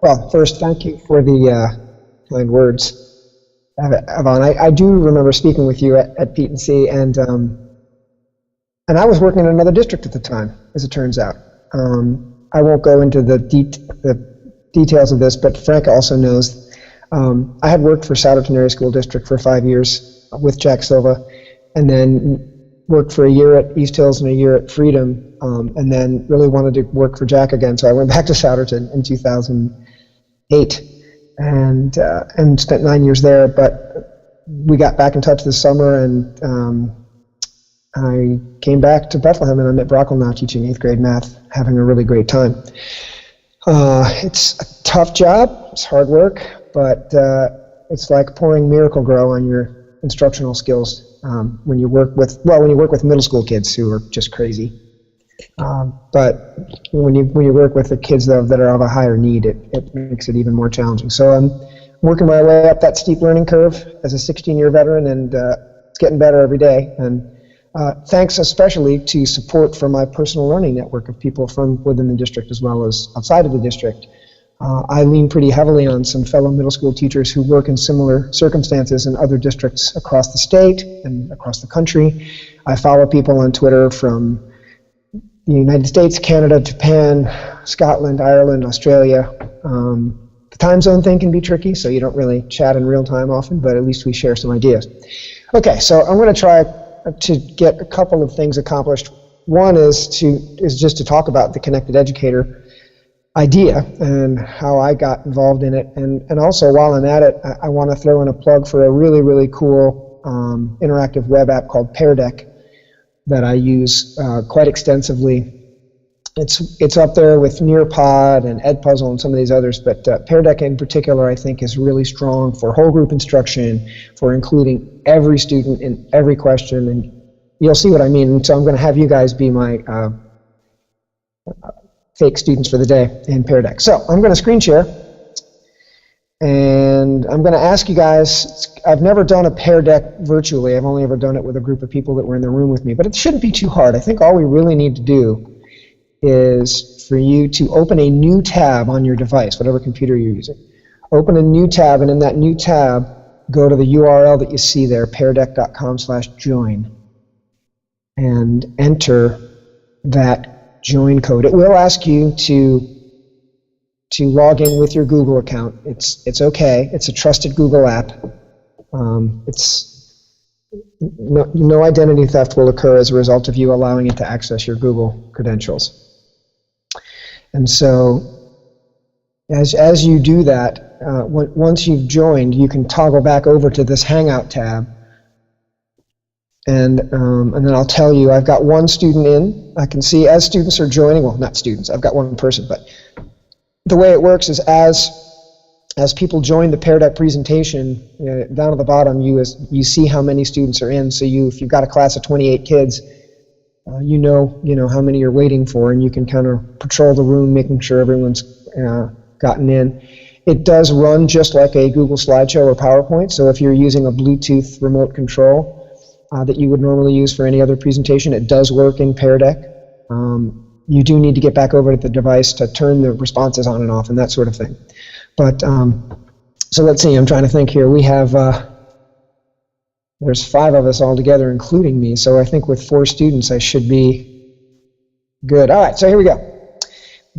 Well, first, thank you for the kind words, Yvonne. I do remember speaking with you at Pete and C, and I was working in another district at the time, as it turns out. I won't go into the details of this, but Frank also knows. I had worked for Souderton Area School District for 5 years with Jack Silva, and then worked for a year at East Hills and a year at Freedom, and then really wanted to work for Jack again, so I went back to Souderton in 2008 and spent 9 years there. But we got back in touch this summer, and I came back to Bethlehem, and I'm at Broughal now teaching 8th grade math, having a really great time. It's a tough job, it's hard work, but it's like pouring Miracle Grow on your instructional skills when you work with middle school kids who are just crazy. But when you work with the kids that are of a higher need, it makes it even more challenging. So I'm working my way up that steep learning curve as a 16-year veteran, and it's getting better every day. And thanks especially to support from my personal learning network of people from within the district as well as outside of the district. I lean pretty heavily on some fellow middle school teachers who work in similar circumstances in other districts across the state and across the country. I follow people on Twitter from the United States, Canada, Japan, Scotland, Ireland, Australia. The time zone thing can be tricky, so you don't really chat in real time often, but at least we share some ideas. Okay, so I'm going to try to get a couple of things accomplished. One is just to talk about the Connected Educator idea and how I got involved in it, and also while I'm at it, I want to throw in a plug for a really, really cool interactive web app called PairDeck that I use quite extensively. It's up there with Nearpod and Edpuzzle and some of these others, but PairDeck in particular I think is really strong for whole group instruction, for including every student in every question, and you'll see what I mean. And so I'm going to have you guys be my fake students for the day in PairDeck. So I'm going to screen share, and I'm going to ask you guys, I've never done a PairDeck virtually, I've only ever done it with a group of people that were in the room with me, but it shouldn't be too hard. I think all we really need to do is for you to open a new tab on your device, whatever computer you're using. Open a new tab, and in that new tab, go to the URL that you see there, pairdeck.com/join, and enter that join code. It will ask you to log in with your Google account. It's okay. It's a trusted Google app. No identity theft will occur as a result of you allowing it to access your Google credentials. And so, as you do that, once you've joined, you can toggle back over to this Hangout tab. And then I'll tell you, I've got one student in. I can see as students are joining, well, not students, I've got one person, but the way it works is as people join the PairDeck presentation, down at the bottom, you see how many students are in. So if you've got a class of 28 kids, you know how many you're waiting for, and you can kind of patrol the room, making sure everyone's gotten in. It does run just like a Google slideshow or PowerPoint. So if you're using a Bluetooth remote control that you would normally use for any other presentation, it does work in PairDeck. You do need to get back over to the device to turn the responses on and off and that sort of thing. But so let's see, I'm trying to think here. We have, there's 5 of us all together, including me, so I think with 4 students I should be good. All right, so here we go.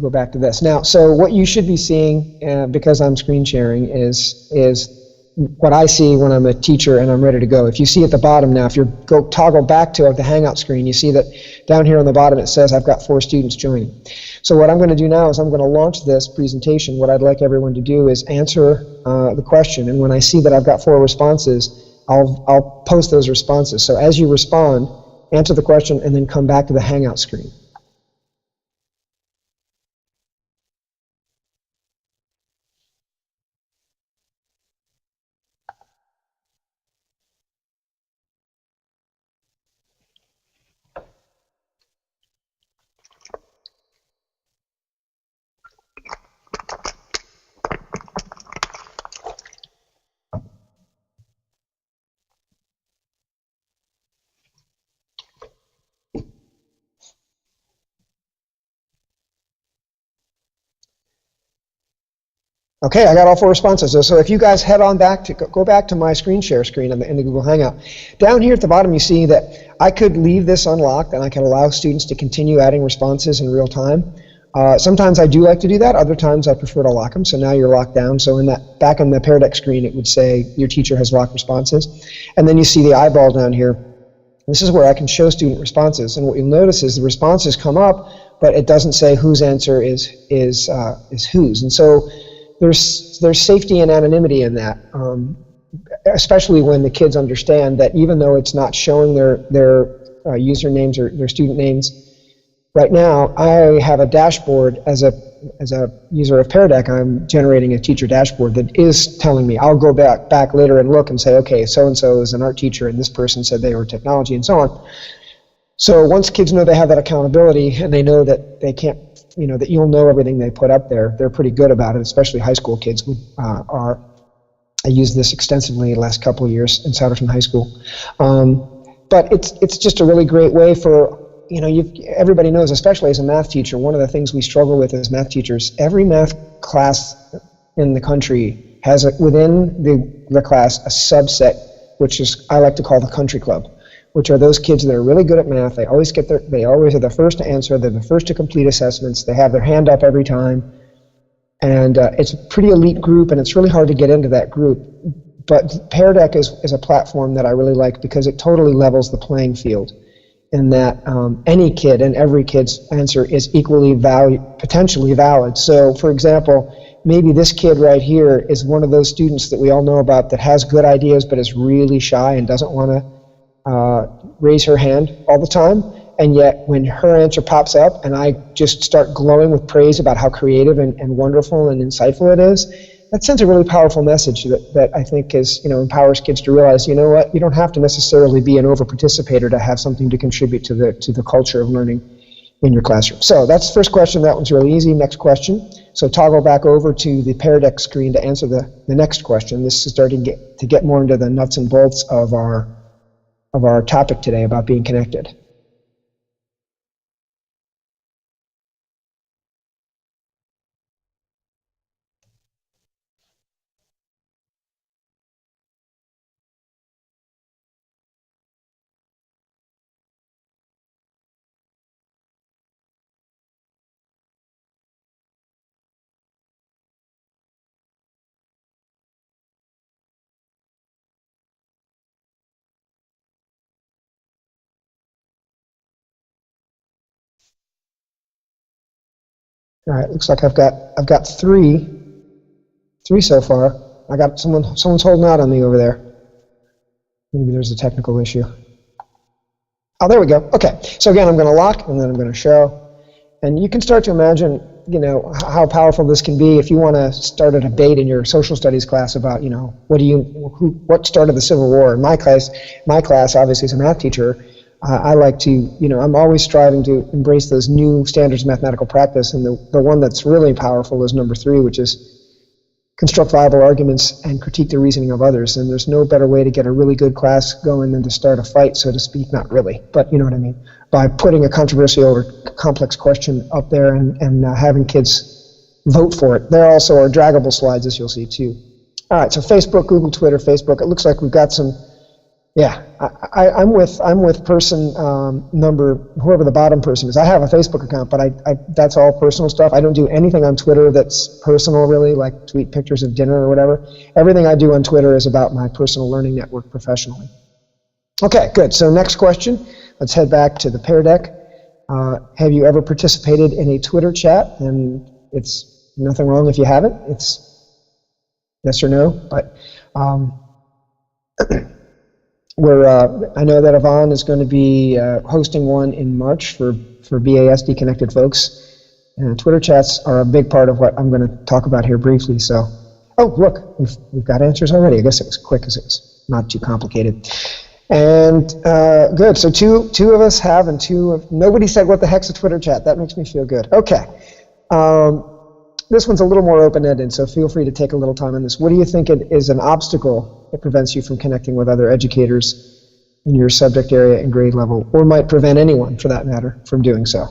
Go back to this. Now, so what you should be seeing, because I'm screen sharing, is what I see when I'm a teacher and I'm ready to go. If you see at the bottom now, if you go toggle back to the Hangout screen, you see that down here on the bottom it says I've got 4 students joining. So what I'm going to do now is I'm going to launch this presentation. What I'd like everyone to do is answer the question, and when I see that I've got 4 responses, I'll post those responses. So as you respond, answer the question and then come back to the Hangout screen. Okay, I got all 4 responses. So if you guys head on back to, go back to my screen share screen in the Google Hangout. Down here at the bottom you see that I could leave this unlocked and I can allow students to continue adding responses in real time. Sometimes I do like to do that, other times I prefer to lock them, so now you're locked down. So in that, back in the PairDeck screen it would say your teacher has locked responses. And then you see the eyeball down here. This is where I can show student responses, and what you'll notice is the responses come up, but it doesn't say whose answer is whose. And so there's safety and anonymity in that, especially when the kids understand that even though it's not showing their usernames or their student names. Right now, I have a dashboard as a user of PairDeck. I'm generating a teacher dashboard that is telling me. I'll go back later and look and say, okay, so and so is an art teacher, and this person said they were technology, and so on. So once kids know they have that accountability and they know that they can't, that you'll know everything they put up there, they're pretty good about it, especially high school kids are. I used this extensively the last couple of years in Souderton High School. But it's just a really great way for, everybody knows, especially as a math teacher, one of the things we struggle with as math teachers, every math class in the country has within the class a subset, which is I like to call the country club, which are those kids that are really good at math. They always are the first to answer. They're the first to complete assessments. They have their hand up every time. And it's a pretty elite group, and it's really hard to get into that group. But PairDeck is a platform that I really like because it totally levels the playing field in that any kid and every kid's answer is equally potentially valid. So, for example, maybe this kid right here is one of those students that we all know about that has good ideas but is really shy and doesn't want to raise her hand all the time, and yet when her answer pops up and I just start glowing with praise about how creative and wonderful and insightful it is, that sends a really powerful message that I think empowers kids to realize, you know what, you don't have to necessarily be an over-participator to have something to contribute to the culture of learning in your classroom. So that's the first question. That one's really easy. Next question. So toggle back over to the PairDeck screen to answer the next question. This is starting to get more into the nuts and bolts of our topic today about being connected. All right, looks like I've got three so far. I got someone's holding out on me over there. Maybe there's a technical issue. Oh, there we go. Okay, so again, I'm going to lock and then I'm going to show, and you can start to imagine, how powerful this can be if you want to start a debate in your social studies class about, what started the Civil War. In my class, obviously, as a math teacher, I like to, I'm always striving to embrace those new standards of mathematical practice, and the one that's really powerful is number 3, which is construct viable arguments and critique the reasoning of others. And there's no better way to get a really good class going than to start a fight, so to speak. Not really, but you know what I mean. By putting a controversial or complex question up there and having kids vote for it. There also are draggable slides, as you'll see too. All right, so Facebook, Google, Twitter, Facebook. It looks like we've got some. Yeah, I'm with person number, whoever the bottom person is. I have a Facebook account, but that's all personal stuff. I don't do anything on Twitter that's personal, really, like tweet pictures of dinner or whatever. Everything I do on Twitter is about my personal learning network professionally. Okay, good. So next question. Let's head back to the PairDeck. Have you ever participated in a Twitter chat? And it's nothing wrong if you haven't. It's yes or no, but. I know that Yvonne is going to be hosting one in March for BASD Connected folks. And Twitter chats are a big part of what I'm going to talk about here briefly. So, oh, look, we've got answers already. I guess it was quick because it was not too complicated. And good, so two of us have, and nobody said what the heck's a Twitter chat. That makes me feel good. Okay. This one's a little more open-ended, so feel free to take a little time on this. What do you think is an obstacle that prevents you from connecting with other educators in your subject area and grade level, or might prevent anyone, for that matter, from doing so?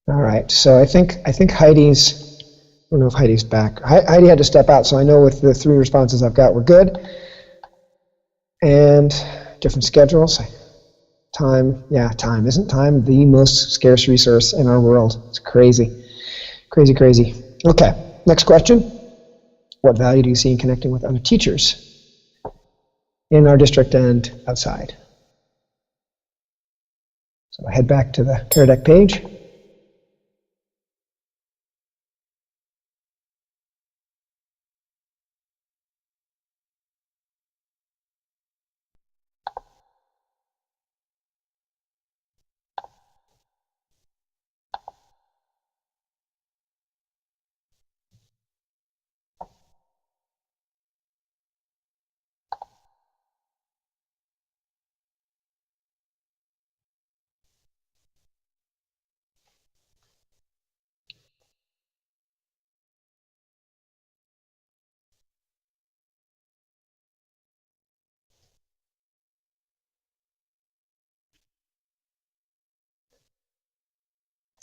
All right, so I think Heidi's, I don't know if Heidi's back. Heidi had to step out, so I know with the 3 responses I've got, we're good. And different schedules. Time, yeah, time. Isn't time the most scarce resource in our world? It's crazy. Crazy, crazy. Okay, next question. What value do you see in connecting with other teachers in our district and outside? So I head back to the PairDeck page.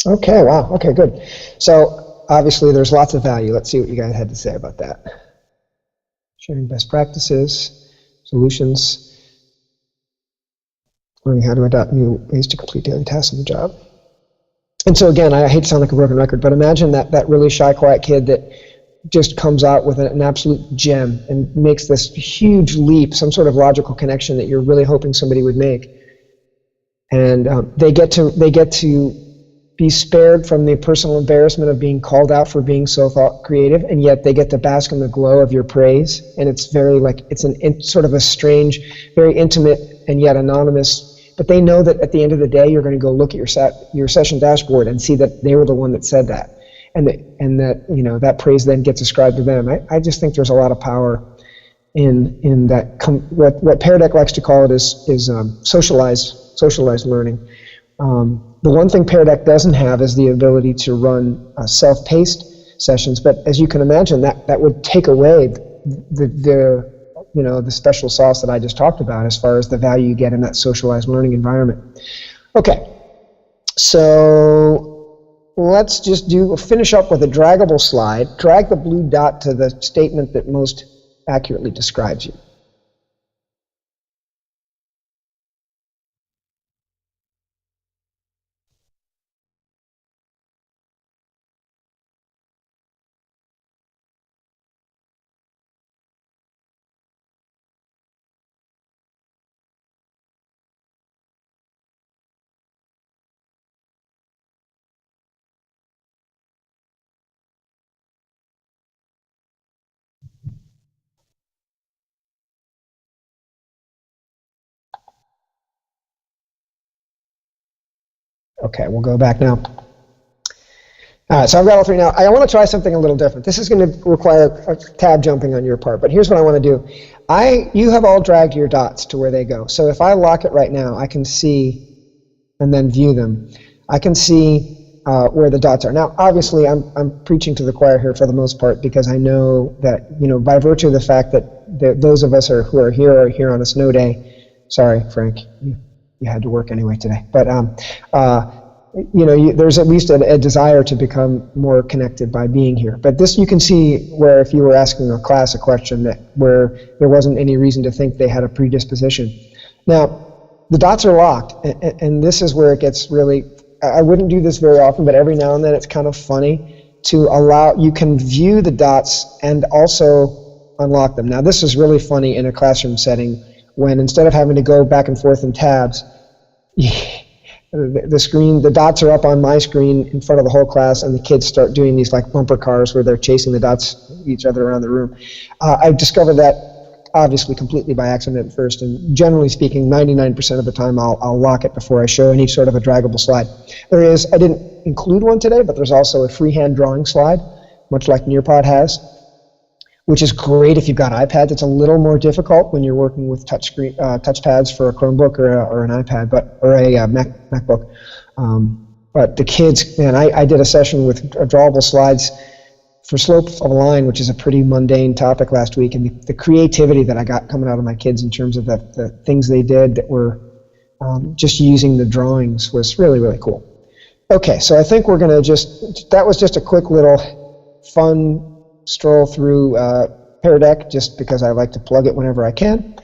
Okay, wow, okay, good. So obviously there's lots of value. Let's see what you guys had to say about that. Sharing best practices, solutions, learning how to adopt new ways to complete daily tasks in the job. And so again, I hate to sound like a broken record, but imagine that really shy, quiet kid that just comes out with an absolute gem and makes this huge leap, some sort of logical connection that you're really hoping somebody would make. And they get to be spared from the personal embarrassment of being called out for being so creative, and yet they get to bask in the glow of your praise. And it's very sort of a strange, very intimate and yet anonymous. But they know that at the end of the day, you're going to go look at your session dashboard and see that they were the one that said that, and that that praise then gets ascribed to them. I just think there's a lot of power in that. What PairDeck likes to call it is socialized learning. The one thing PairDeck doesn't have is the ability to run self-paced sessions, but as you can imagine, that would take away the special sauce that I just talked about as far as the value you get in that socialized learning environment. Okay, so let's just finish up with a draggable slide. Drag the blue dot to the statement that most accurately describes you. Okay, we'll go back now. All right, so I've got all 3 now. I want to try something a little different. This is going to require tab jumping on your part, but here's what I want to do. You have all dragged your dots to where they go. So if I lock it right now, I can see and then view them. I can see where the dots are. Now, obviously, I'm preaching to the choir here for the most part because I know that, by virtue of the fact that those of us who are here on a snow day. Sorry, Frank, you had to work anyway today. But there's at least a desire to become more connected by being here. But this you can see where if you were asking a class a question where there wasn't any reason to think they had a predisposition. Now, the dots are locked, and this is where it gets really, I wouldn't do this very often, but every now and then it's kind of funny to you can view the dots and also unlock them. Now, this is really funny in a classroom setting when instead of having to go back and forth in tabs, the dots are up on my screen in front of the whole class, and the kids start doing these like bumper cars where they're chasing the dots each other around the room. I discovered that obviously completely by accident at first, and generally speaking, 99% of the time I'll lock it before I show any sort of a draggable slide. I didn't include one today, but there's also a freehand drawing slide, much like Nearpod has, which is great if you've got iPads. It's a little more difficult when you're working with touchpads for a Chromebook or an iPad, or a MacBook. But the kids, man, I did a session with drawable slides for slope of a line, which is a pretty mundane topic last week, and the creativity that I got coming out of my kids in terms of the things they did that were just using the drawings was really, really cool. Okay, so I think we're going to that was just a quick little fun stroll through PairDeck, just because I like to plug it whenever I can.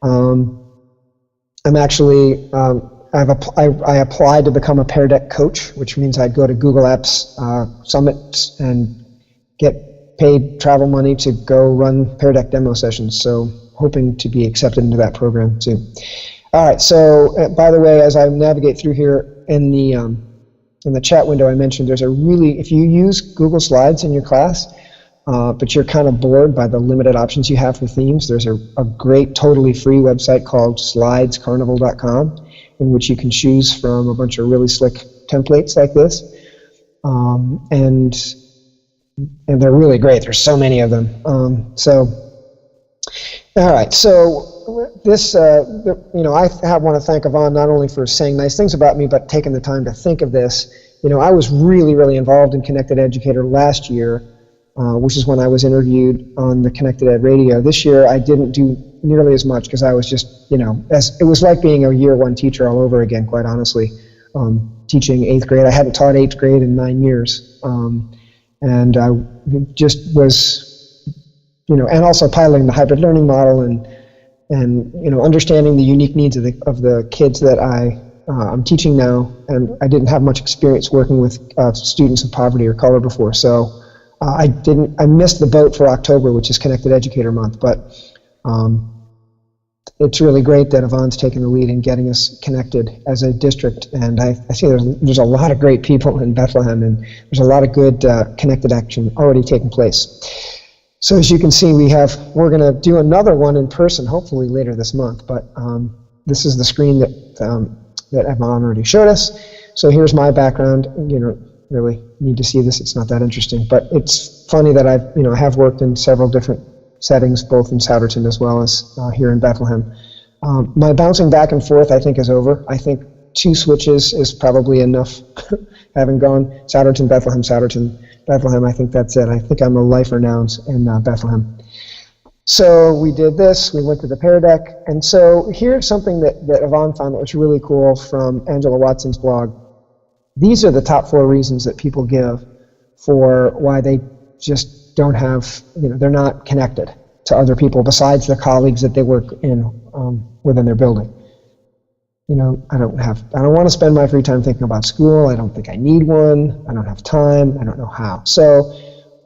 I'm actually, I applied to become a PairDeck coach, which means I'd go to Google Apps summits and get paid travel money to go run PairDeck demo sessions. So hoping to be accepted into that program soon. All right. So by the way, as I navigate through here in the chat window, I mentioned there's if you use Google Slides in your class, but you're kind of bored by the limited options you have for themes, there's a great totally free website called slidescarnival.com, in which you can choose from a bunch of really slick templates like this. And they're really great. There's so many of them. All right, so this, I want to thank Yvonne not only for saying nice things about me, but taking the time to think of this. I was really, really involved in Connected Educator last year, which is when I was interviewed on the Connected Ed radio. This year, I didn't do nearly as much because I was just, it was like being a year one teacher all over again, quite honestly, teaching 8th grade. I hadn't taught 8th grade in 9 years. And I just was, and also piloting the hybrid learning model and understanding the unique needs of the kids that I'm teaching now. And I didn't have much experience working with students of poverty or color before. So I missed the boat for October, which is Connected Educator Month. But it's really great that Yvonne's taking the lead in getting us connected as a district. And I see there's a lot of great people in Bethlehem, and there's a lot of good connected action already taking place. So as you can see, we're going to do another one in person, hopefully later this month. But this is the screen that Yvonne already showed us. So here's my background. Really need to see this. It's not that interesting, but it's funny that I have worked in several different settings, both in Souderton as well as here in Bethlehem. My bouncing back and forth, I think, is over. I think 2 switches is probably enough. Having gone Souderton, Bethlehem, I think that's it. I think I'm a lifer now in Bethlehem. So we did this. We went to the PairDeck. And so here's something that Yvonne found that was really cool from Angela Watson's blog. These are the top 4 reasons that people give for why they just don't have, they're not connected to other people besides the colleagues that they work within their building. I don't want to spend my free time thinking about school. I don't think I need one. I don't have time. I don't know how. So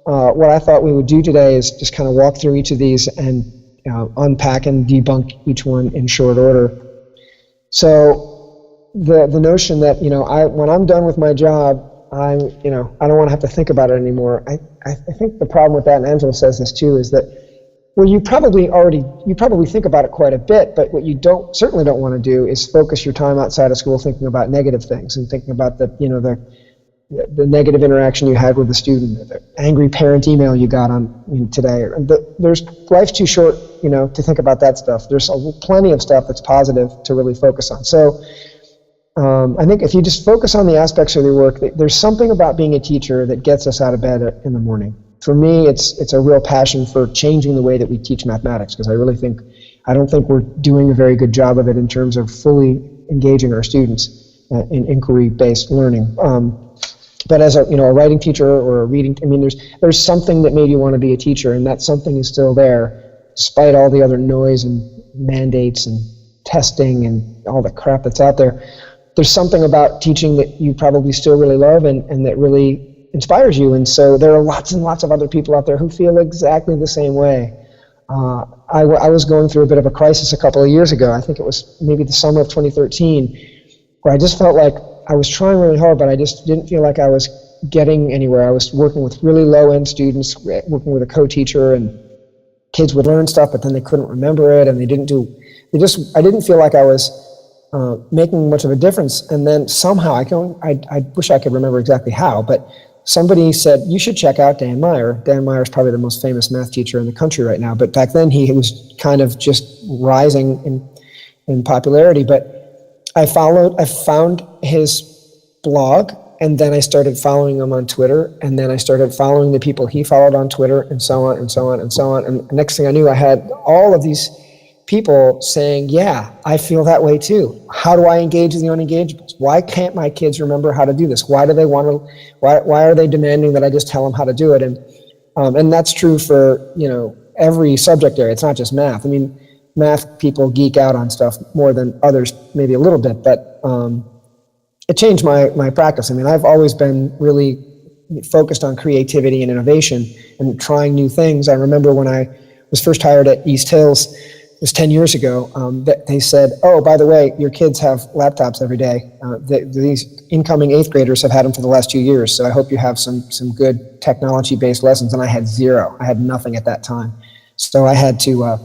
what I thought we would do today is just kind of walk through each of these and unpack and debunk each one in short order. So the notion that, when I'm done with my job, I don't want to have to think about it anymore. I think the problem with that, and Angela says this too, is that, well, you probably think about it quite a bit, but what you certainly don't want to do is focus your time outside of school thinking about negative things and thinking about the negative interaction you had with the student, or the angry parent email you got on today. Life's too short, to think about that stuff. There's plenty of stuff that's positive to really focus on. So I think if you just focus on the aspects of your work, there's something about being a teacher that gets us out of bed in the morning. For me, it's a real passion for changing the way that we teach mathematics, because I don't think we're doing a very good job of it in terms of fully engaging our students in inquiry-based learning. But as a writing teacher or a reading, there's something that made you want to be a teacher, and that something is still there, despite all the other noise and mandates and testing and all the crap that's out there. There's something about teaching that you probably still really love and that really inspires you. And so there are lots and lots of other people out there who feel exactly the same way. I was going through a bit of a crisis a couple of years ago. I think it was maybe the summer of 2013, where I just felt like I was trying really hard, but I just didn't feel like I was getting anywhere. I was working with really low-end students, working with a co-teacher, and kids would learn stuff, but then they couldn't remember it, and I didn't feel like I was making much of a difference. And then somehow, I wish I could remember exactly how, but somebody said, you should check out Dan Meyer. Dan Meyer is probably the most famous math teacher in the country right now, but back then he was kind of just rising in popularity. But I found his blog, and then I started following him on Twitter, and then I started following the people he followed on Twitter, and so on, and so on, and so on. And next thing I knew, I had all of these people saying, yeah, I feel that way too. How do I engage in the unengageables? Why can't my kids remember how to do this? Why do they want to, why are they demanding that I just tell them how to do it? And that's true for, every subject area. It's not just math. I mean, math people geek out on stuff more than others, maybe a little bit, but it changed my practice. I mean, I've always been really focused on creativity and innovation and trying new things. I remember when I was first hired at East Hills, it was 10 years ago, they said, oh, by the way, your kids have laptops every day. These incoming 8th graders have had them for the last 2 years, so I hope you have some good technology-based lessons. And I had zero. I had nothing at that time. So I had to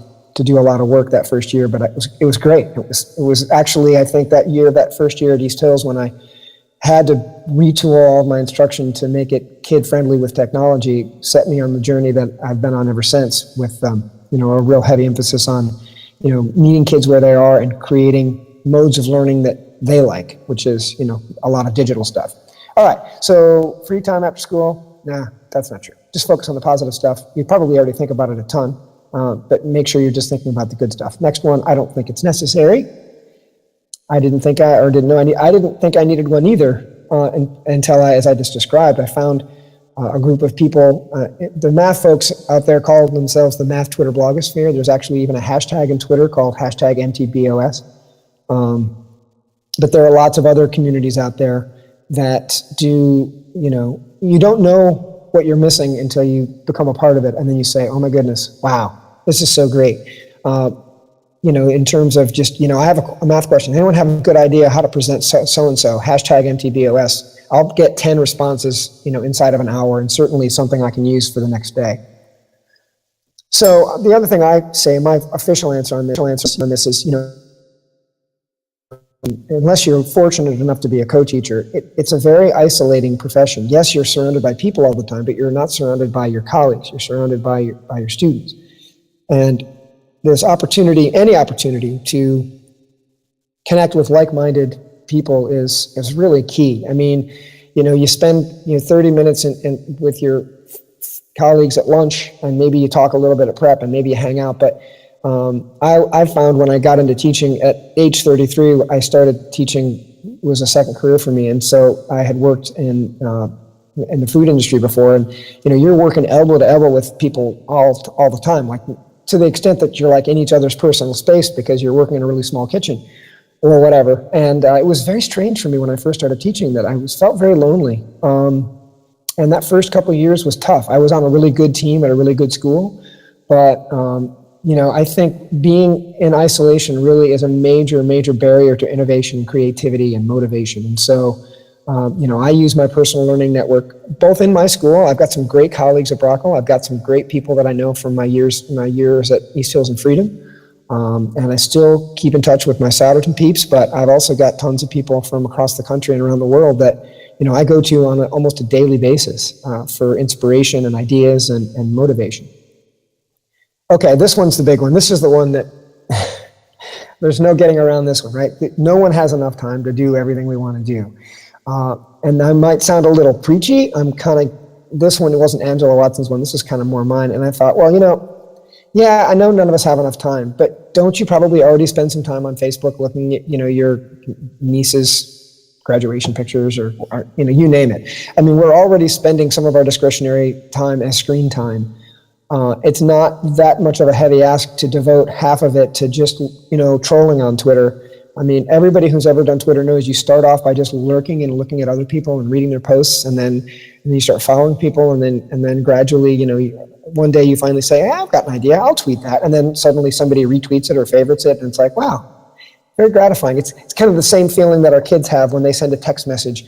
do a lot of work that first year, but it was great. It was actually, I think, that first year at East Hills when I had to retool all of my instruction to make it kid-friendly with technology, set me on the journey that I've been on ever since with a real heavy emphasis on, meeting kids where they are and creating modes of learning that they like, which is, a lot of digital stuff. All right, so free time after school, nah, that's not true. Just focus on the positive stuff. You probably already think about it a ton, but make sure you're just thinking about the good stuff. Next one, I don't think it's necessary. I didn't think I needed one either until as I just described, I found a group of people, the math folks out there call themselves the math Twitter blogosphere. There's actually even a hashtag in Twitter called #MTBOS. But there are lots of other communities out there that do, you don't know what you're missing until you become a part of it. And then you say, oh my goodness, wow, this is so great. In terms of just, I have a math question. Anyone have a good idea how to present so-and-so, #MTBOS? I'll get 10 responses, inside of an hour, and certainly something I can use for the next day. So the other thing I say, my official answer on this is, unless you're fortunate enough to be a co-teacher, it's a very isolating profession. Yes, you're surrounded by people all the time, but you're not surrounded by your colleagues. You're surrounded by your students. And there's any opportunity to connect with like-minded people is really key. I mean, you spend 30 minutes with your colleagues at lunch, and maybe you talk a little bit at prep, and maybe you hang out. But I found when I got into teaching at age 33, I started teaching was a second career for me, and so I had worked in the food industry before, and you're working elbow to elbow with people all the time, like to the extent that you're like in each other's personal space because you're working in a really small kitchen or whatever. And it was very strange for me when I first started teaching that I felt very lonely. And that first couple of years was tough. I was on a really good team at a really good school, but I think being in isolation really is a major, major barrier to innovation, creativity, and motivation. And so, I use my personal learning network, both in my school. I've got some great colleagues at Broughal. I've got some great people that I know from my years at East Hills and Freedom. And I still keep in touch with my Souderton peeps, but I've also got tons of people from across the country and around the world that, I go to on almost a daily basis for inspiration and ideas and motivation. Okay, this one's the big one. This is the one that there's no getting around this one, right? No one has enough time to do everything we want to do. And I might sound a little preachy. This one, it wasn't Angela Watson's one. This is kind of more mine. And I thought, well, yeah, I know none of us have enough time, but don't you probably already spend some time on Facebook looking at, your niece's graduation pictures or you name it. I mean, we're already spending some of our discretionary time as screen time. It's not that much of a heavy ask to devote half of it to just, trolling on Twitter. I mean, everybody who's ever done Twitter knows you start off by just lurking and looking at other people and reading their posts, and then you start following people, and then gradually, one day you finally say, hey, I've got an idea, I'll tweet that, and then suddenly somebody retweets it or favorites it, and it's like, wow, very gratifying. It's kind of the same feeling that our kids have when they send a text message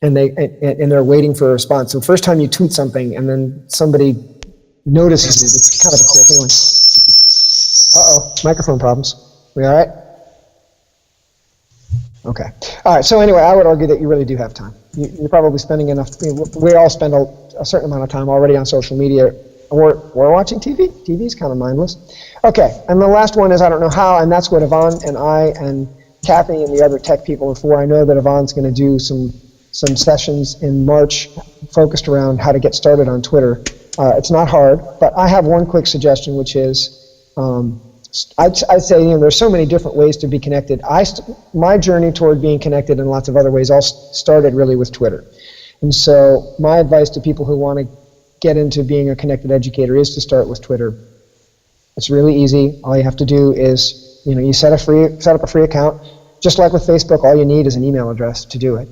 and they're waiting for a response. So the first time you tweet something and then somebody notices it, it's kind of a cool feeling. Uh-oh, microphone problems. We all right? Okay. All right. So anyway, I would argue that you really do have time. You're probably spending enough. We all spend a certain amount of time already on social media. We're watching TV. TV is kind of mindless. Okay. And the last one is I don't know how, and that's what Yvonne and I and Kathy and the other tech people are for. I know that Yvonne's going to do some sessions in March focused around how to get started on Twitter. It's not hard, but I have one quick suggestion, which is I'd say, there's so many different ways to be connected. My journey toward being connected in lots of other ways all started really with Twitter. And so my advice to people who want to get into being a connected educator is to start with Twitter. It's really easy. All you have to do is, you set up a free account. Just like with Facebook, all you need is an email address to do it.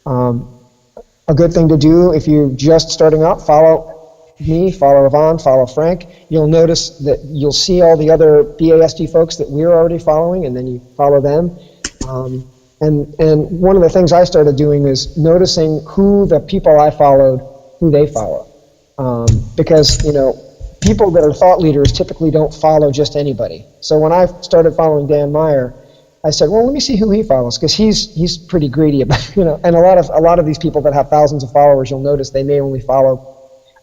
A good thing to do if you're just starting out, follow me, follow Yvonne, follow Frank. You'll notice that you'll see all the other BASD folks that we're already following, and then you follow them. And one of the things I started doing is noticing who the people I followed, who they follow. Because, people that are thought leaders typically don't follow just anybody. So when I started following Dan Meyer, I said, well, let me see who he follows, because he's pretty greedy about, and a lot of these people that have thousands of followers, you'll notice they may only follow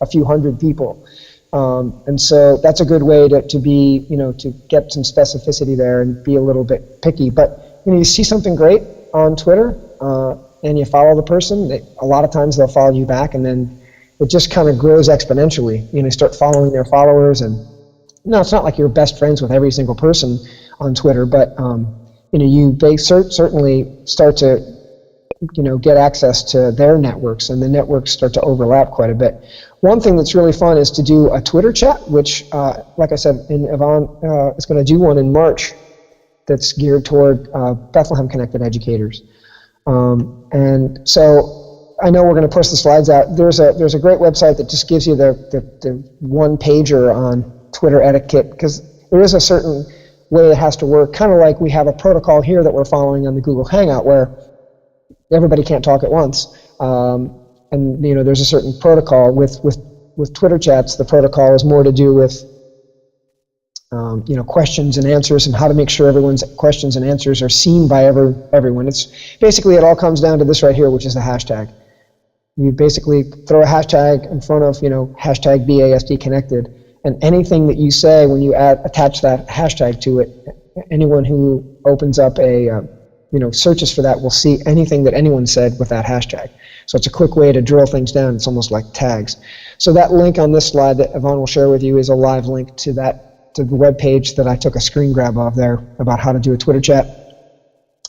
a few hundred people. And so that's a good way to be, to get some specificity there and be a little bit picky. But, you see something great on Twitter, and you follow the person, a lot of times they'll follow you back, and then it just kind of grows exponentially. You start following their followers, and it's not like you're best friends with every single person on Twitter, but they certainly start to get access to their networks, and the networks start to overlap quite a bit. One thing that's really fun is to do a Twitter chat, which, like I said, Yvonne is going to do one in March that's geared toward Bethlehem Connected Educators. And so I know we're going to push the slides out. There's a great website that just gives you the one-pager on Twitter etiquette, because there is a certain way it has to work, kind of like we have a protocol here that we're following on the Google Hangout where everybody can't talk at once. And there's a certain protocol with Twitter chats. The protocol is more to do with questions and answers, and how to make sure everyone's questions and answers are seen by everyone. It's basically, it all comes down to this right here, which is the hashtag. You basically throw a hashtag in front of hashtag BASD connected, and anything that you say when you attach that hashtag to it, anyone who opens up a searches for that will see anything that anyone said with that hashtag. So it's a quick way to drill things down. It's almost like tags. So that link on this slide that Yvonne will share with you is a live link to the web page that I took a screen grab of there about how to do a Twitter chat.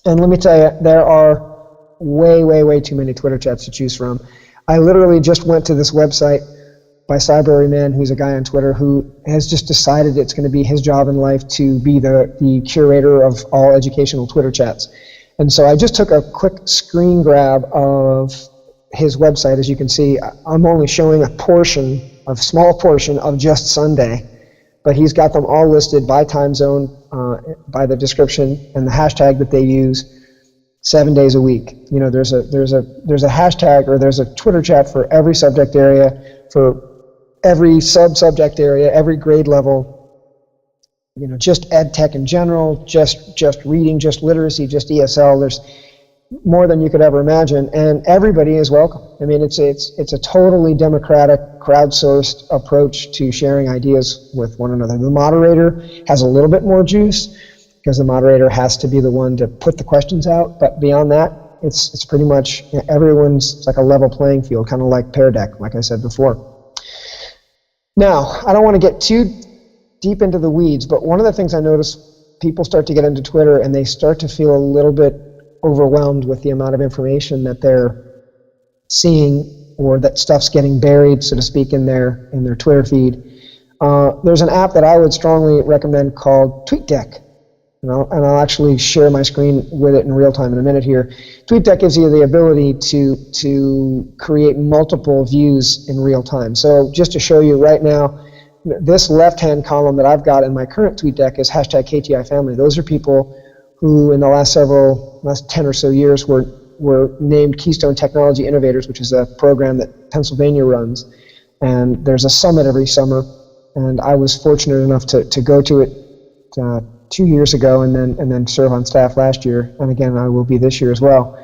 And let me tell you, there are way too many Twitter chats to choose from. I literally just went to this website by Cyberman, who's a guy on Twitter who has just decided it's going to be his job in life to be the curator of all educational Twitter chats. And so I just took a quick screen grab of his website. As you can see, I'm only showing a small portion of just Sunday, but he's got them all listed by time zone, by the description and the hashtag that they use 7 days a week. There's a hashtag, or there's a Twitter chat for every subject area, for every sub-subject area, every grade level, just ed tech in general, just reading, just literacy, just ESL. There's more than you could ever imagine, and everybody is welcome. I mean, it's a totally democratic, crowdsourced approach to sharing ideas with one another. The moderator has a little bit more juice, because the moderator has to be the one to put the questions out, but beyond that, it's pretty much everyone's like a level playing field, kind of like PairDeck, like I said before. Now, I don't want to get too deep into the weeds, but one of the things I notice, people start to get into Twitter and they start to feel a little bit overwhelmed with the amount of information that they're seeing, or that stuff's getting buried, so to speak, in their Twitter feed. There's an app that I would strongly recommend called Tweetdeck. And I'll actually share my screen with it in real time in a minute here. Tweetdeck gives you the ability to create multiple views in real time. So just to show you right now, this left-hand column that I've got in my current Tweetdeck is hashtag KTI family. Those are people who in the last 10 or so years were named Keystone Technology Innovators, which is a program that Pennsylvania runs. And there's a summit every summer, and I was fortunate enough to go to it 2 years ago, and then serve on staff last year, and again I will be this year as well.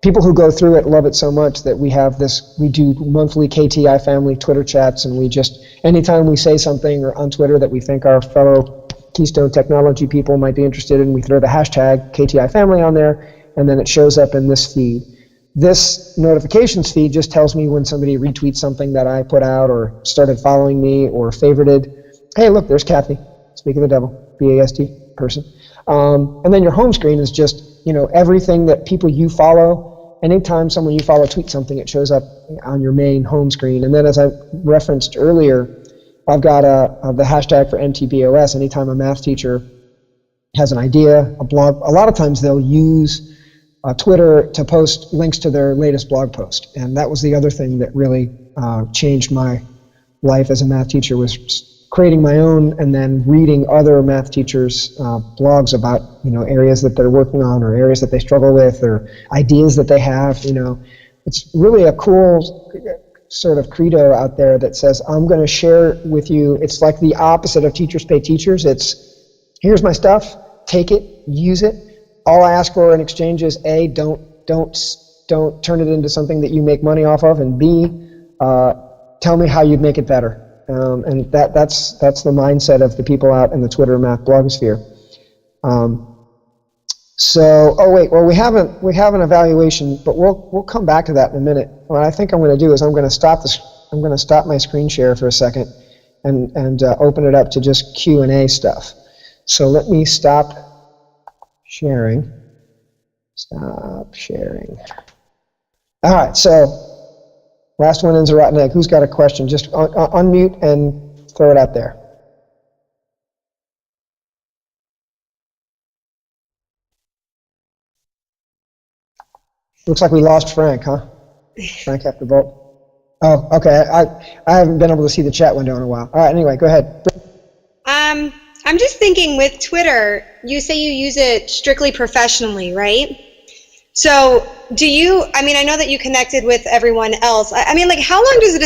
People who go through it love it so much that we do monthly KTI family Twitter chats, and we just, anytime we say something or on Twitter that we think our fellow Keystone Technology people might be interested in, we throw the hashtag KTI family on there, and then it shows up in this feed. This notifications feed just tells me when somebody retweets something that I put out, or started following me, or favorited. Hey, look, there's Kathy. Speak of the devil. BASD person. And then your home screen is just, everything that people you follow. Anytime someone you follow tweets something, it shows up on your main home screen. And then, as I referenced earlier, I've got the hashtag for MTBOS. Anytime a math teacher has an idea, a blog, a lot of times they'll use Twitter to post links to their latest blog post. And that was the other thing that really changed my life as a math teacher, was creating my own and then reading other math teachers' blogs about areas that they're working on or areas that they struggle with or ideas that they have. It's really a cool sort of credo out there that says, I'm going to share with you. It's like the opposite of teachers pay teachers. It's, here's my stuff, take it, use it. All I ask for in exchange is A, don't turn it into something that you make money off of, and B, tell me how you'd make it better. And that's the mindset of the people out in the Twitter math blogosphere. We have an evaluation, but we'll come back to that in a minute. What I think I'm going to do is I'm going to stop my screen share for a second and open it up to just Q&A stuff. So let me stop sharing. Stop sharing. All right, so last one ends a rotten egg. Who's got a question? Just unmute and throw it out there. Looks like we lost Frank, huh? Frank after vote. Oh, okay. I haven't been able to see the chat window in a while. All right, anyway, go ahead. I'm just thinking with Twitter, you say you use it strictly professionally, right? So I know that you connected with everyone else. How long did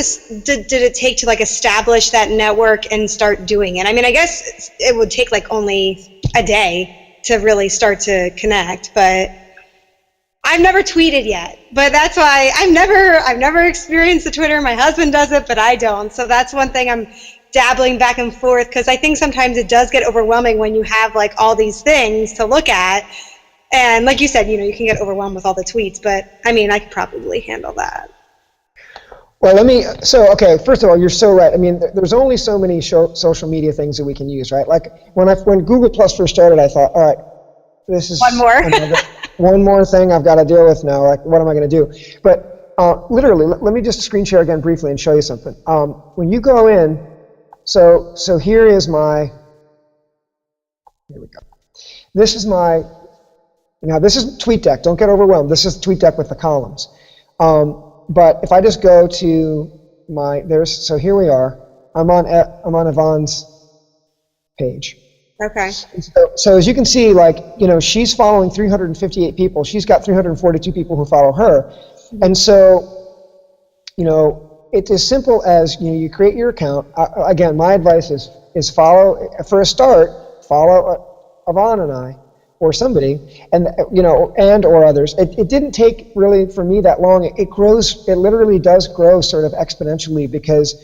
it take to establish that network and start doing it? I guess it would take only a day to really start to connect, but I've never tweeted yet. But that's why I've never experienced the Twitter. My husband does it, but I don't. So that's one thing I'm dabbling back and forth, because I think sometimes it does get overwhelming when you have all these things to look at. And like you said, you can get overwhelmed with all the tweets, but I could probably handle that. Well, first of all, you're so right. There's only so many social media things that we can use, right? Like when Google Plus first started, I thought, all right, this is one more. One more thing I've got to deal with now. What am I going to do? But literally, let me just screen share again briefly and show you something. When you go in, so here we go. This is Tweetdeck. Don't get overwhelmed. This is Tweetdeck with the columns. But if I just go to so here we are. I'm on Yvonne's page. Okay. So as you can see, she's following 358 people. She's got 342 people who follow her. And so, it's as simple as, you create your account. Again, my advice is follow Yvonne and I, or somebody, and or others. It didn't take really for me that long. It literally does grow sort of exponentially, because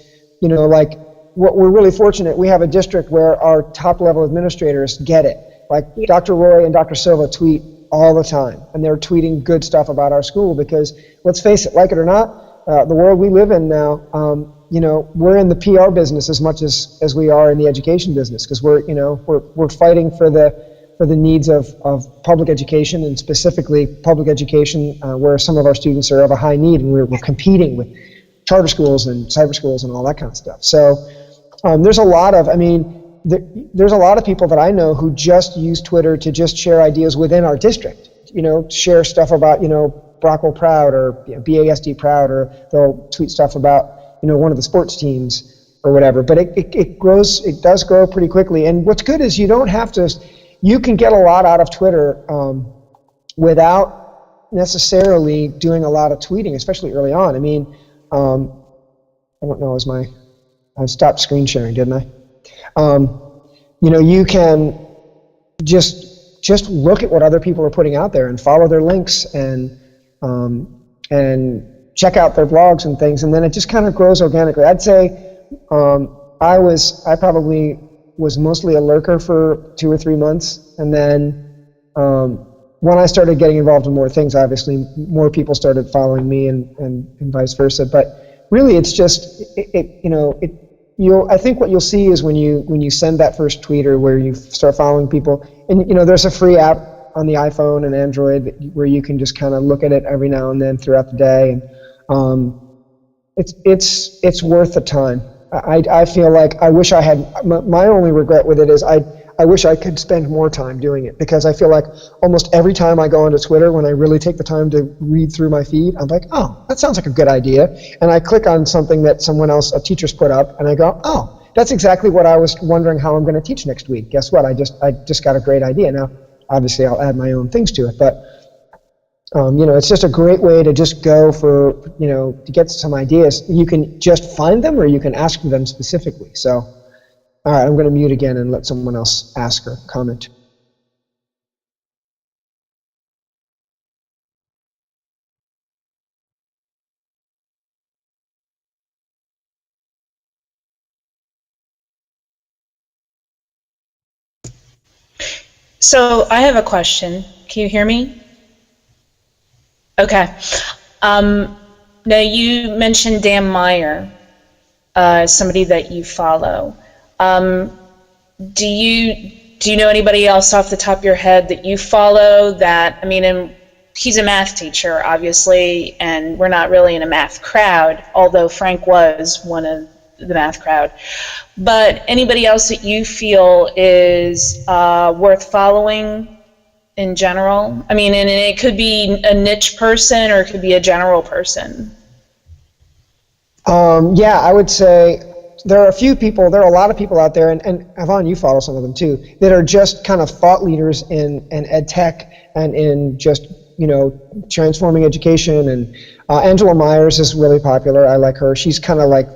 what we're really fortunate, we have a district where our top level administrators get it. Dr. Roy and Dr. Silva tweet all the time, and they're tweeting good stuff about our school, because let's face it, like it or not, the world we live in now, we're in the PR business as much as we are in the education business, because we're fighting for the needs of public education, and specifically public education where some of our students are of a high need, and we're competing with charter schools and cyber schools and all that kind of stuff. So there's a lot of people that I know who just use Twitter to just share ideas within our district. Share stuff about Broughal Proud or BASD Proud, or they'll tweet stuff about one of the sports teams or whatever. But it does grow pretty quickly. And what's good is you can get a lot out of Twitter without necessarily doing a lot of tweeting, especially early on. I don't know, I stopped screen sharing, didn't I? You can just look at what other people are putting out there and follow their links and check out their blogs and things, and then it just kind of grows organically. I'd say I probably was mostly a lurker for 2 or 3 months, and then when I started getting involved in more things, obviously more people started following me and vice versa. But really, it's just I think what you'll see is when you send that first tweet or where you start following people, and there's a free app on the iPhone and Android where you can just kind of look at it every now and then throughout the day, and it's worth the time. I feel like I wish I had. My only regret with it is I wish I could spend more time doing it, because I feel like almost every time I go onto Twitter, when I really take the time to read through my feed, I'm like, oh, that sounds like a good idea. And I click on something that someone else, a teacher's put up, and I go, oh, that's exactly what I was wondering how I'm going to teach next week. Guess what? I just got a great idea. Now, obviously, I'll add my own things to it, but it's just a great way to just go for, to get some ideas. You can just find them, or you can ask them specifically. So. All right, I'm going to mute again and let someone else ask or comment. So I have a question. Can you hear me? Okay. Now you mentioned Dan Meyer, somebody that you follow. Do you know anybody else off the top of your head that you follow that, and he's a math teacher, obviously, and we're not really in a math crowd, although Frank was one of the math crowd. But anybody else that you feel is worth following in general? And it could be a niche person or it could be a general person. Yeah, I would say there are a lot of people out there, and Yvonne, you follow some of them too, that are just kind of thought leaders in ed tech and in just, transforming education. And Angela Myers is really popular. I like her. She's kind of like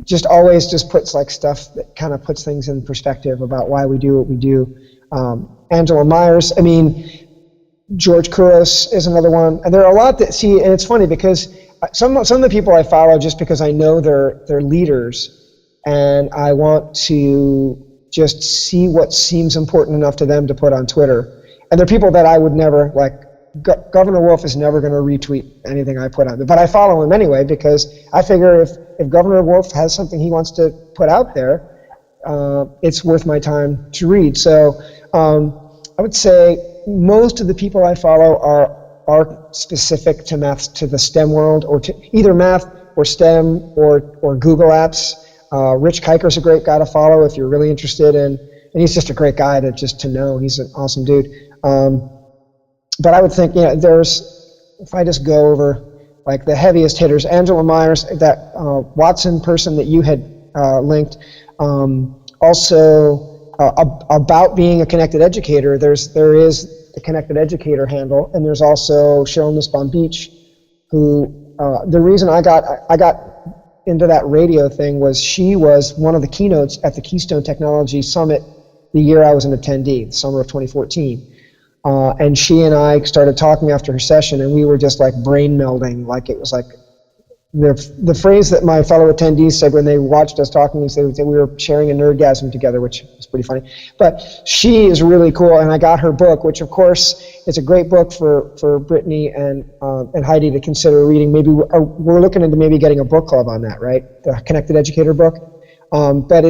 just always just puts like stuff that kind of puts things in perspective about why we do what we do. Angela Myers, George Couros is another one. And there are a lot that, and it's funny because some of the people I follow just because I know they're leaders, and I want to just see what seems important enough to them to put on Twitter. And they're people that I would never, like, Governor Wolf is never going to retweet anything I put on there. But I follow him anyway because I figure if Governor Wolf has something he wants to put out there, it's worth my time to read. So I would say most of the people I follow are specific to math, to the STEM world, or to either math or STEM or Google Apps. Rich Kiker's a great guy to follow if you're really interested in, and he's just a great guy to know. He's an awesome dude. But I would think, if I just go over like the heaviest hitters, Angela Myers, that Watson person that you had linked, also about being a connected educator, there is the Connected Educator handle, and there's also Cheryl Nussbaum Beach, who the reason I got into that radio thing was she was one of the keynotes at the Keystone Technology Summit the year I was an attendee, the summer of 2014. And she and I started talking after her session, and we were just like brain melding. Like it was like the phrase that my fellow attendees said when they watched us talking, they said we were sharing a nerdgasm together, which was pretty funny. But she is really cool, and I got her book, which of course is a great book for Brittany and Heidi to consider reading. Maybe we're looking into maybe getting a book club on that, right? The Connected Educator book. But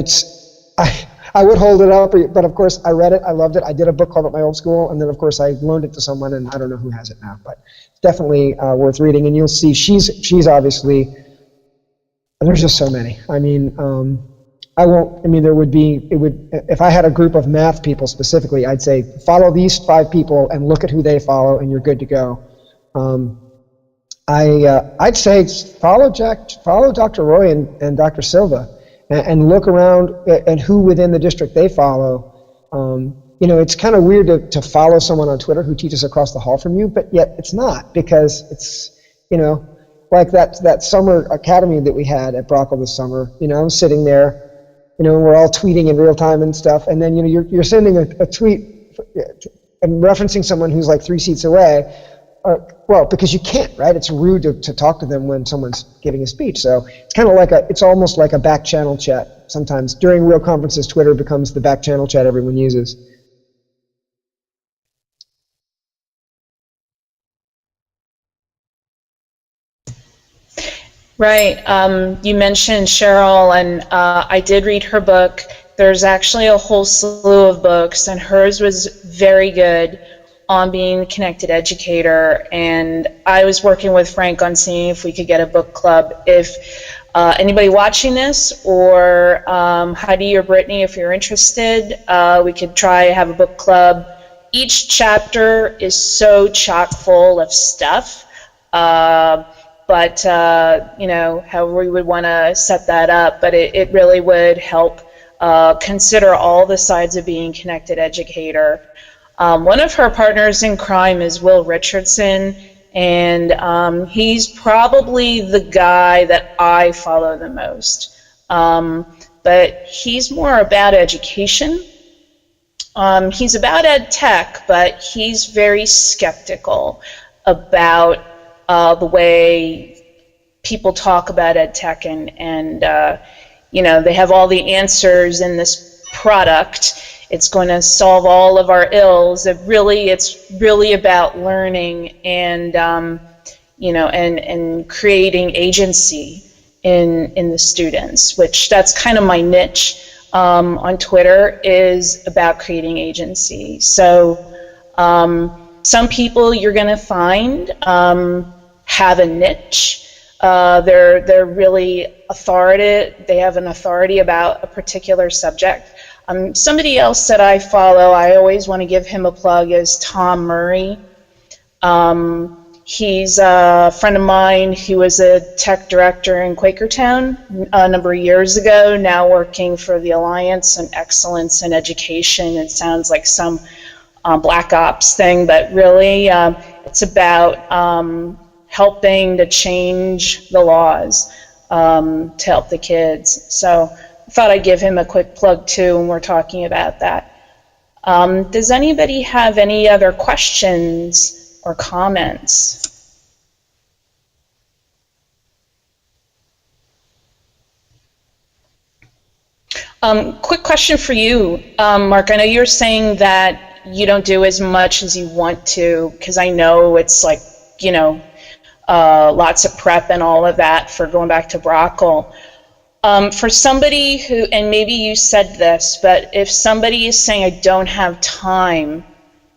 I would hold it up, but of course I read it, I loved it. I did a book club at my old school, and then of course I loaned it to someone, and I don't know who has it now, but it's definitely worth reading. And you'll see she's obviously, there's just so many. If I had a group of math people specifically, I'd say follow these 5 people and look at who they follow, and you're good to go. I'd say follow Dr. Roy and Dr. Silva. And look around at who within the district they follow. It's kind of weird to follow someone on Twitter who teaches across the hall from you, but yet it's not, because it's, like that summer academy that we had at Broughal this summer. I'm sitting there, and we're all tweeting in real time and stuff, and then you're sending a tweet and referencing someone who's like 3 seats away. Well, because you can't, right? It's rude to talk to them when someone's giving a speech. So it's kind of like it's almost like a back channel chat. Sometimes during real conferences, Twitter becomes the back channel chat everyone uses. Right. You mentioned Cheryl, and I did read her book. There's actually a whole slew of books, and hers was very good on being a connected educator. And I was working with Frank on seeing if we could get a book club. If anybody watching this, or Heidi or Brittany, if you're interested, we could try have a book club. Each chapter is so chock full of stuff. But however we would want to set that up, but it really would help consider all the sides of being a connected educator. One of her partners in crime is Will Richardson, and he's probably the guy that I follow the most. But he's more about education. He's about ed tech, but he's very skeptical about the way people talk about ed tech, and they have all the answers in this product. It's going to solve all of our ills. It's really about learning and and creating agency in the students, which that's kind of my niche on Twitter, is about creating agency. So some people you're going to find have a niche. They're really authoritative. They have an authority about a particular subject. Somebody else that I follow, I always want to give him a plug, is Tom Murray. He's a friend of mine. He was a tech director in Quakertown a number of years ago, now working for the Alliance on Excellence in Education. It sounds like some Black Ops thing, but really it's about helping to change the laws to help the kids. So I thought I'd give him a quick plug too when we're talking about that. Does anybody have any other questions or comments? Quick question for you, Mark. I know you're saying that you don't do as much as you want to, because I know it's like, lots of prep and all of that for going back to Broughal. For somebody who, and maybe you said this, but if somebody is saying, I don't have time,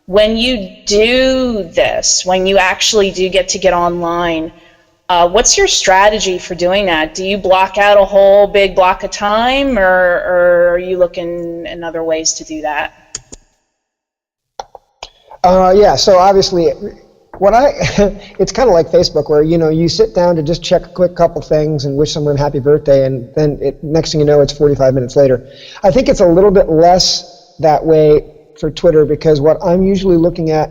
when you do this, when you actually do get online, what's your strategy for doing that? Do you block out a whole big block of time, or are you looking in other ways to do that? Yeah, so obviously, it's kind of like Facebook, where you sit down to just check a quick couple things and wish someone happy birthday, and then next thing you know, it's 45 minutes later. I think it's a little bit less that way for Twitter, because what I'm usually looking at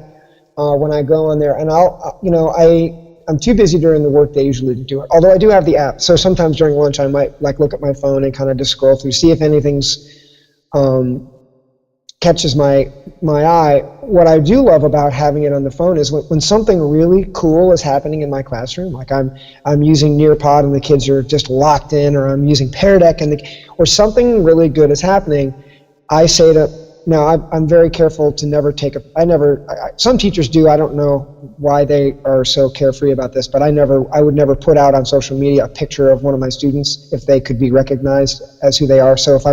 when I go on there, and I'm too busy during the workday usually to do it. Although I do have the app, so sometimes during lunch I might look at my phone and kind of just scroll through, see if anything's catches my eye. What I do love about having it on the phone is when something really cool is happening in my classroom, like I'm using Nearpod and the kids are just locked in, or I'm using PairDeck or something really good is happening, I say to, now I'm very careful to never take some teachers do, I don't know why they are so carefree about this, but I would never put out on social media a picture of one of my students if they could be recognized as who they are. So if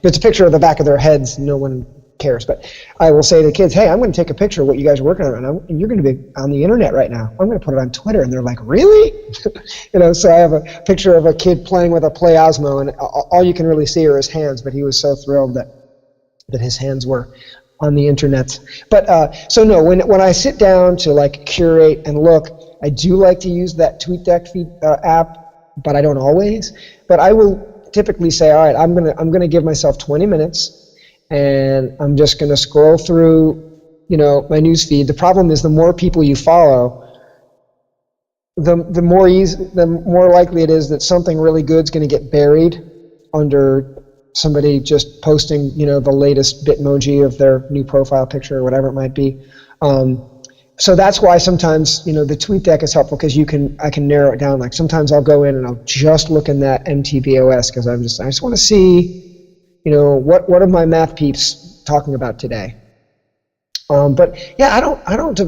it's a picture of the back of their heads, no one cares. But I will say to kids, hey, I'm going to take a picture of what you guys are working on right now, and you're going to be on the internet right now. I'm going to put it on Twitter. And they're like, really? So I have a picture of a kid playing with a Play Osmo, and all you can really see are his hands, but he was so thrilled that his hands were on the internet. But so no, when I sit down to curate and look, I do like to use that Tweetdeck app, but I don't always. But I will typically say, all right, I'm gonna give myself 20 minutes, and I'm just gonna scroll through, my news feed. The problem is, the more people you follow, the more likely it is that something really good is going to get buried under somebody just posting, the latest Bitmoji of their new profile picture or whatever it might be. So that's why sometimes, the Tweetdeck is helpful, because I can narrow it down. Like sometimes I'll go in and I'll just look in that MTBOS, because I just want to see, what are my math peeps talking about today. But yeah,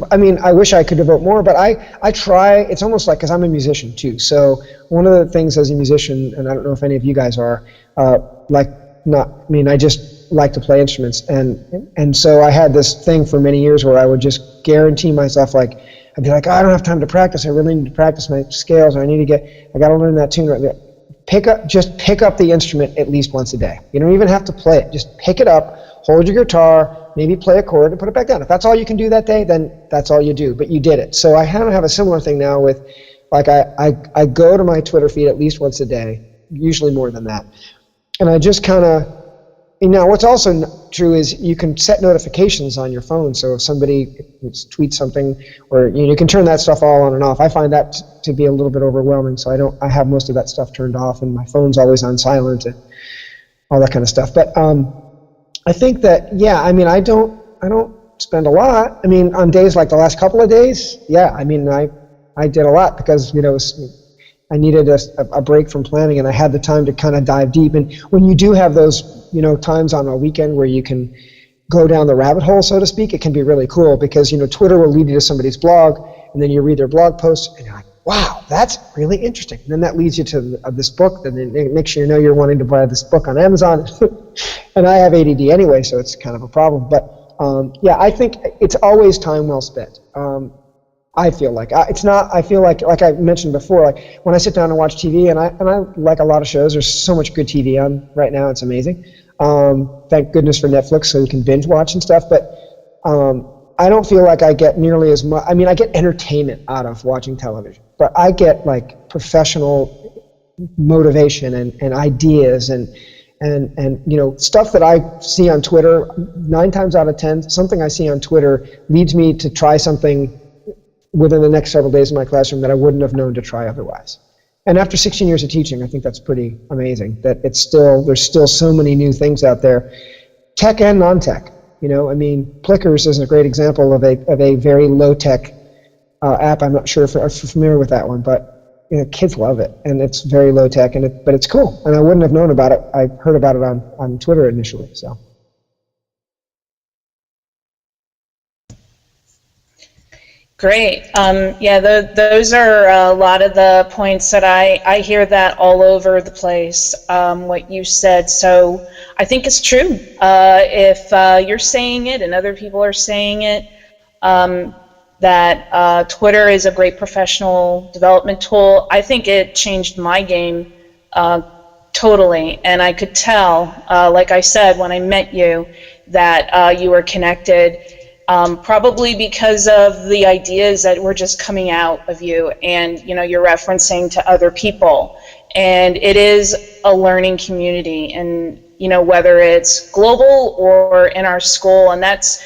I mean, I wish I could devote more, but I try. It's almost like, because I'm a musician too. So one of the things as a musician, and I don't know if any of you guys are, I just like to play instruments. And so I had this thing for many years where I would just guarantee myself, like, I'd be like, oh, I don't have time to practice. I really need to practice my scales. I got to learn that tune. Just pick up the instrument at least once a day. You don't even have to play it. Just pick it up, hold your guitar, maybe play a chord and put it back down. If that's all you can do that day, then that's all you do. But you did it. So I kind of have a similar thing now with, like, I go to my Twitter feed at least once a day, usually more than that. And I just kind of, now what's also true is you can set notifications on your phone. So if somebody tweets something, or you can turn that stuff all on and off. I find that to be a little bit overwhelming. So I have most of that stuff turned off, and my phone's always on silent and all that kind of stuff. But I think that, yeah, I mean, I don't spend a lot. I mean, on days like the last couple of days, yeah, I mean, I did a lot because, I needed a break from planning, and I had the time to kind of dive deep. And when you do have those, times on a weekend where you can go down the rabbit hole, so to speak, it can be really cool because, Twitter will lead you to somebody's blog, and then you read their blog post, and you're like, wow, that's really interesting. And then that leads you to this book, and then it makes sure you're wanting to buy this book on Amazon. And I have ADD anyway, so it's kind of a problem. But yeah, I think it's always time well spent. I feel like it's not. I feel like I mentioned before, like when I sit down and watch TV, and I like a lot of shows. There's so much good TV on right now; it's amazing. Thank goodness for Netflix, so you can binge watch and stuff. But I don't feel like I get nearly as much. I mean, I get entertainment out of watching television, but I get like professional motivation and ideas and stuff that I see on Twitter. 9 times out of 10, something I see on Twitter leads me to try something within the next several days in my classroom that I wouldn't have known to try otherwise. And after 16 years of teaching, I think that's pretty amazing that there's still so many new things out there, tech and non-tech. I mean, Plickers is a great example of a very low-tech app. I'm not sure if you're familiar with that one, but kids love it, and it's very low-tech, but it's cool. And I wouldn't have known about it. I heard about it on Twitter initially. So. Great. Yeah, those are a lot of the points that I hear that all over the place, what you said. So I think it's true. If you're saying it and other people are saying it, that Twitter is a great professional development tool, I think it changed my game totally. And I could tell, like I said, when I met you, that you were connected. Probably because of the ideas that were just coming out of you, and you're referencing to other people, and it is a learning community, and whether it's global or in our school, and that's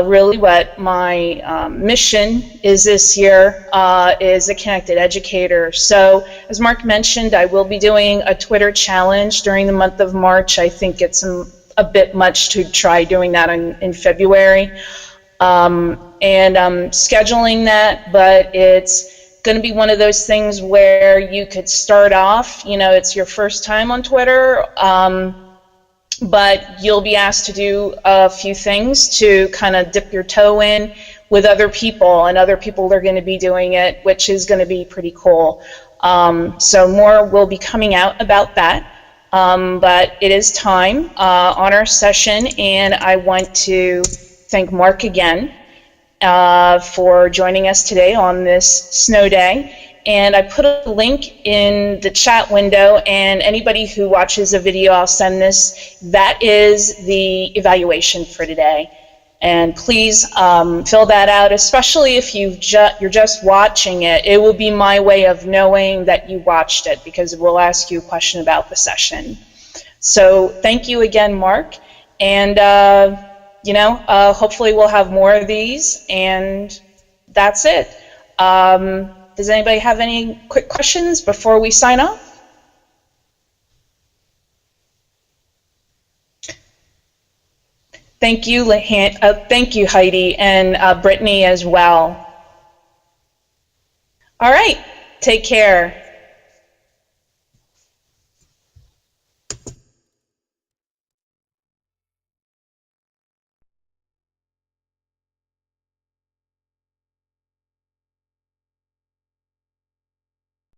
really what my mission is this year, is a Connected Educator. So as Mark mentioned, I will be doing a Twitter challenge during the month of March. I think it's a bit much to try doing that in February. And I'm scheduling that, but it's going to be one of those things where you could start off, it's your first time on Twitter, but you'll be asked to do a few things to kind of dip your toe in with other people, and other people are going to be doing it, which is going to be pretty cool. So more will be coming out about that. But it is time on our session, and I want to thank Mark again for joining us today on this snow day. And I put a link in the chat window, and anybody who watches a video, I'll send this. That is the evaluation for today. And please fill that out, especially if you're just watching it. It will be my way of knowing that you watched it, because it will ask you a question about the session. So thank you again, Mark. And hopefully we'll have more of these, and that's it. Does anybody have any quick questions before we sign off? Thank you, Heidi, and Brittany as well. All right, take care.